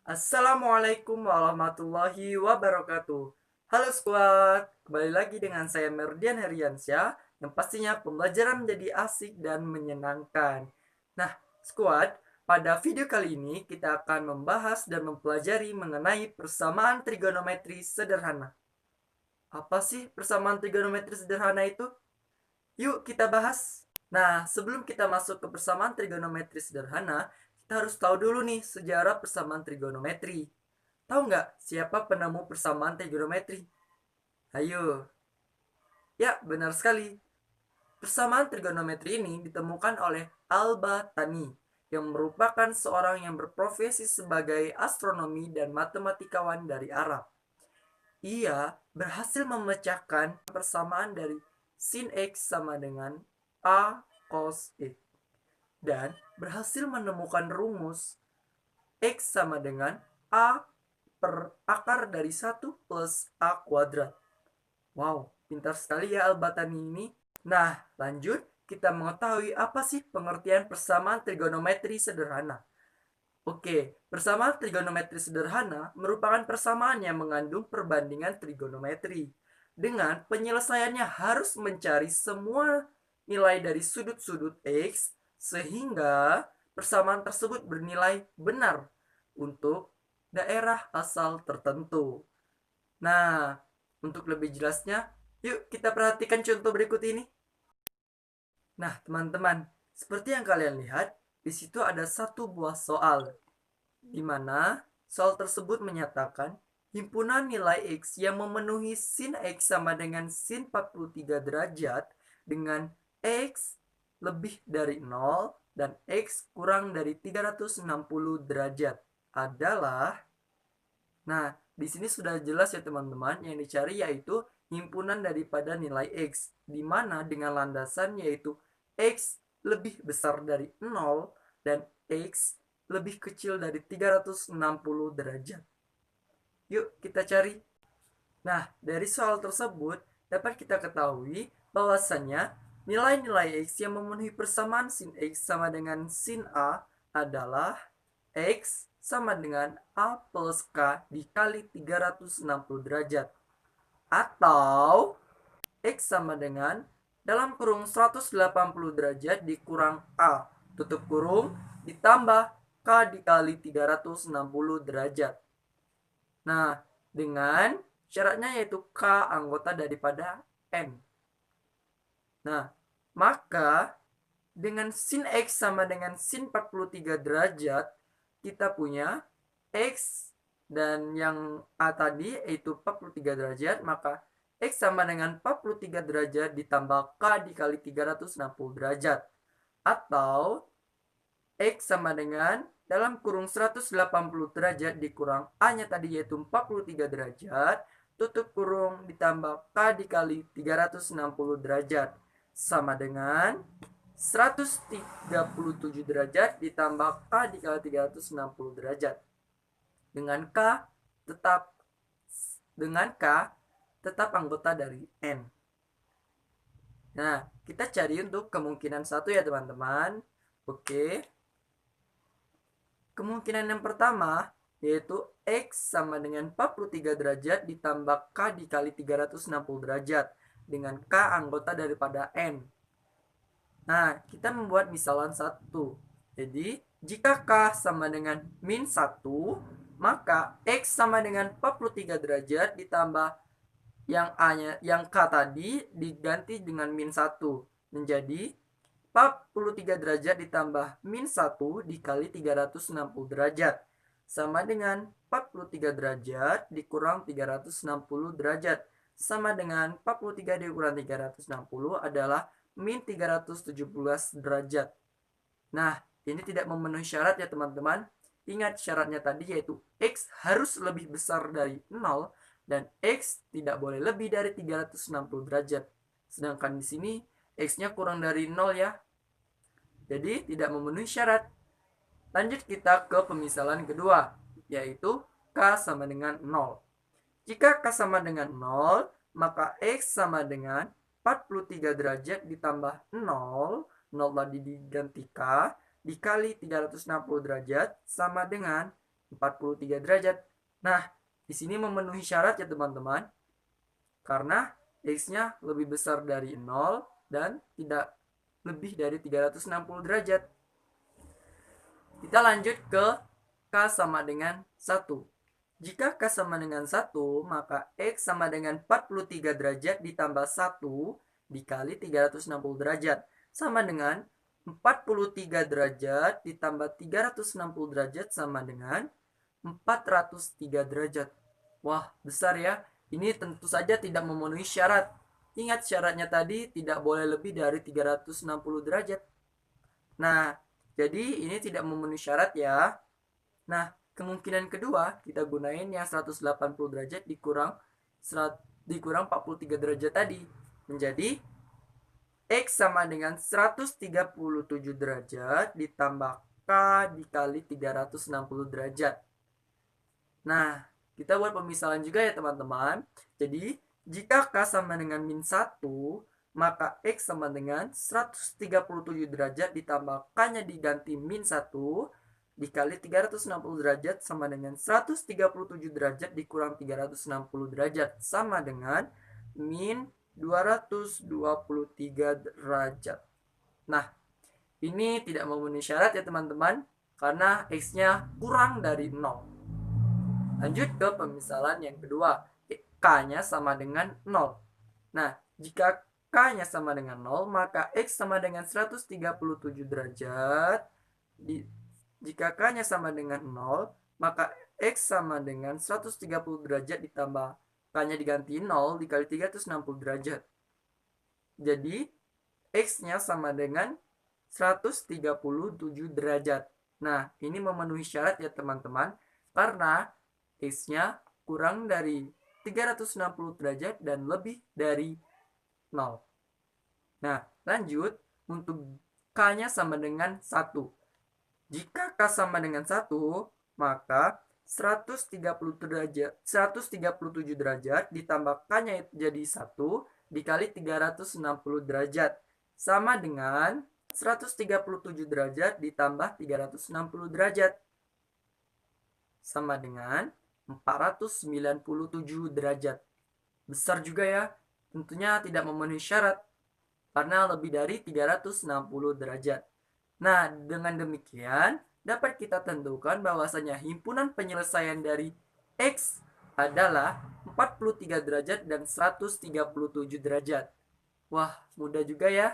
Assalamualaikum warahmatullahi wabarakatuh. Halo squad, kembali lagi dengan saya Merdian Heriansyah yang pastinya pembelajaran menjadi asik dan menyenangkan. Nah, squad, pada video kali ini kita akan membahas dan mempelajari mengenai persamaan trigonometri sederhana. Apa sih persamaan trigonometri sederhana itu? Yuk kita bahas. Nah, sebelum kita masuk ke persamaan trigonometri sederhana, kita harus tahu dulu nih sejarah persamaan trigonometri. Tahu nggak siapa penemu persamaan trigonometri? Ayo. Ya, benar sekali. Persamaan trigonometri ini ditemukan oleh Al-Batani, yang merupakan seorang yang berprofesi sebagai astronomi dan matematikawan dari Arab. Ia berhasil memecahkan persamaan dari sin X sama dengan A cos X dan berhasil menemukan rumus X sama dengan A per akar dari 1 plus A kuadrat. Wow, pintar sekali ya Al-Batani ini. Nah, lanjut kita mengetahui apa sih pengertian persamaan trigonometri sederhana. Oke, persamaan trigonometri sederhana merupakan persamaan yang mengandung perbandingan trigonometri. Dengan penyelesaiannya harus mencari semua nilai dari sudut-sudut X sehingga persamaan tersebut bernilai benar untuk daerah asal tertentu. Nah, untuk lebih jelasnya, yuk kita perhatikan contoh berikut ini. Nah, teman-teman, seperti yang kalian lihat, di situ ada satu buah soal, di mana soal tersebut menyatakan himpunan nilai X yang memenuhi sin X sama dengan sin 43 derajat dengan X lebih dari 0 dan X kurang dari 360 derajat adalah. Nah, di sini sudah jelas ya teman-teman, yang dicari yaitu himpunan daripada nilai X, di mana dengan landasan yaitu X lebih besar dari 0 dan X lebih kecil dari 360 derajat. Yuk kita cari. Nah, dari soal tersebut dapat kita ketahui bahwasannya nilai-nilai X yang memenuhi persamaan sin X sama dengan sin A adalah X sama dengan A plus K dikali 360 derajat. Atau X sama dengan dalam kurung 180 derajat dikurang A tutup kurung ditambah K dikali 360 derajat. Nah, dengan syaratnya yaitu K anggota daripada N. Nah, maka dengan sin X sama dengan sin 43 derajat, kita punya X dan yang A tadi yaitu 43 derajat, maka X sama dengan 43 derajat ditambah K dikali 360 derajat. Atau X sama dengan dalam kurung 180 derajat dikurang A-nya tadi yaitu 43 derajat, tutup kurung ditambah K dikali 360 derajat. Sama dengan 137 derajat ditambah K dikali 360 derajat. Dengan K tetap anggota dari N. Nah, kita cari untuk kemungkinan satu ya teman-teman. Oke. Kemungkinan yang pertama yaitu X sama dengan 43 derajat ditambah K dikali 360 derajat dengan K anggota daripada N. Nah, kita membuat misalan 1. Jadi, jika K sama dengan min 1, maka X sama dengan 43 derajat ditambah yang K tadi diganti dengan min 1 menjadi 43 derajat ditambah min 1 dikali 360 derajat sama dengan 43 derajat dikurang 360 derajat sama dengan 43 dikurang 360 adalah min 317 derajat. Nah, ini tidak memenuhi syarat ya teman-teman. Ingat syaratnya tadi yaitu X harus lebih besar dari 0 dan X tidak boleh lebih dari 360 derajat. Sedangkan di sini X-nya kurang dari 0 ya. Jadi tidak memenuhi syarat. Lanjut kita ke pemisalan kedua, yaitu K sama dengan 0. Jika K sama dengan 0, maka X sama dengan 43 derajat ditambah 0, 0 tadi diganti K, dikali 360 derajat sama dengan 43 derajat. Nah, di sini memenuhi syarat ya teman-teman, karena X-nya lebih besar dari 0 dan tidak lebih dari 360 derajat. Kita lanjut ke K sama dengan 1. Jika K sama dengan 1, maka X sama dengan 43 derajat ditambah 1 dikali 360 derajat. Sama dengan 43 derajat ditambah 360 derajat sama dengan 403 derajat. Wah, besar ya. Ini tentu saja tidak memenuhi syarat. Ingat syaratnya tadi tidak boleh lebih dari 360 derajat. Nah, jadi ini tidak memenuhi syarat ya. Nah, kemungkinan kedua kita gunain yang 180 derajat dikurang 43 derajat tadi. Menjadi X sama dengan 137 derajat ditambah K dikali 360 derajat. Nah, kita buat pemisalan juga ya teman-teman. Jadi, jika K sama dengan min 1, maka X sama dengan 137 derajat ditambah K-nya diganti min 1 dikali 360 derajat sama dengan 137 derajat dikurang 360 derajat sama dengan min 223 derajat. Nah, ini tidak memenuhi syarat ya teman-teman, karena X-nya kurang dari 0. Lanjut ke pemisalan yang kedua. K-nya sama dengan 0. Nah, jika K-nya sama dengan 0, maka X sama dengan 137 derajat. Jika K-nya sama dengan 0, maka X sama dengan 130 derajat ditambah K-nya diganti 0 dikali 360 derajat. Jadi, X-nya sama dengan 137 derajat. Nah, ini memenuhi syarat ya teman-teman, karena X-nya kurang dari 360 derajat dan lebih dari 0. Nah, lanjut untuk K-nya sama dengan 1. Jika K sama dengan 1, maka 137 derajat ditambah K-nya jadi 1 dikali 360 derajat sama dengan 137 derajat ditambah 360 derajat sama dengan 497 derajat. Besar juga ya. Tentunya tidak memenuhi syarat karena lebih dari 360 derajat. Nah, dengan demikian dapat kita tentukan bahwasanya himpunan penyelesaian dari X adalah 43 derajat dan 137 derajat. Wah, mudah juga ya.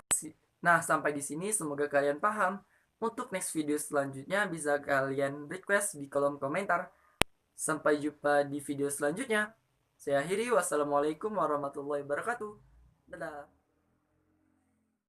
Nah, sampai di sini semoga kalian paham. Untuk next video selanjutnya bisa kalian request di kolom komentar. Sampai jumpa di video selanjutnya. Saya akhiri. Wassalamualaikum warahmatullahi wabarakatuh. Dadah.